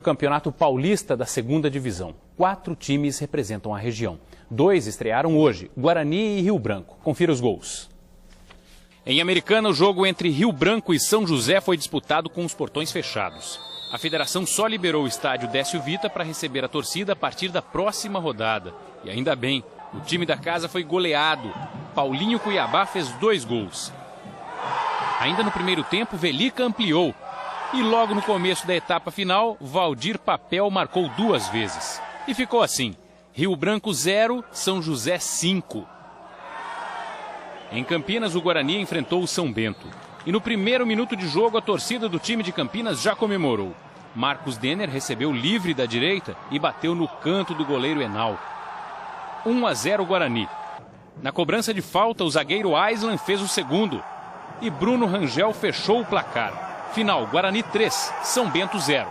Campeonato Paulista da Segunda Divisão. 4 times representam a região. 2 estrearam hoje, Guarani e Rio Branco. Confira os gols. Em Americana, o jogo entre Rio Branco e São José foi disputado com os portões fechados. A federação só liberou o estádio Décio Vita para receber a torcida a partir da próxima rodada. E ainda bem, o time da casa foi goleado. Paulinho Cuiabá fez 2 gols. Ainda no primeiro tempo, Velica ampliou. E logo no começo da etapa final, Valdir Papel marcou 2 vezes. E ficou assim, Rio Branco 0, São José 5. Em Campinas, o Guarani enfrentou o São Bento. E no primeiro minuto de jogo, a torcida do time de Campinas já comemorou. Marcos Denner recebeu livre da direita e bateu no canto do goleiro Henal. 1-0 Guarani. Na cobrança de falta, o zagueiro Aislan fez o segundo. E Bruno Rangel fechou o placar. Final, Guarani 3, São Bento 0.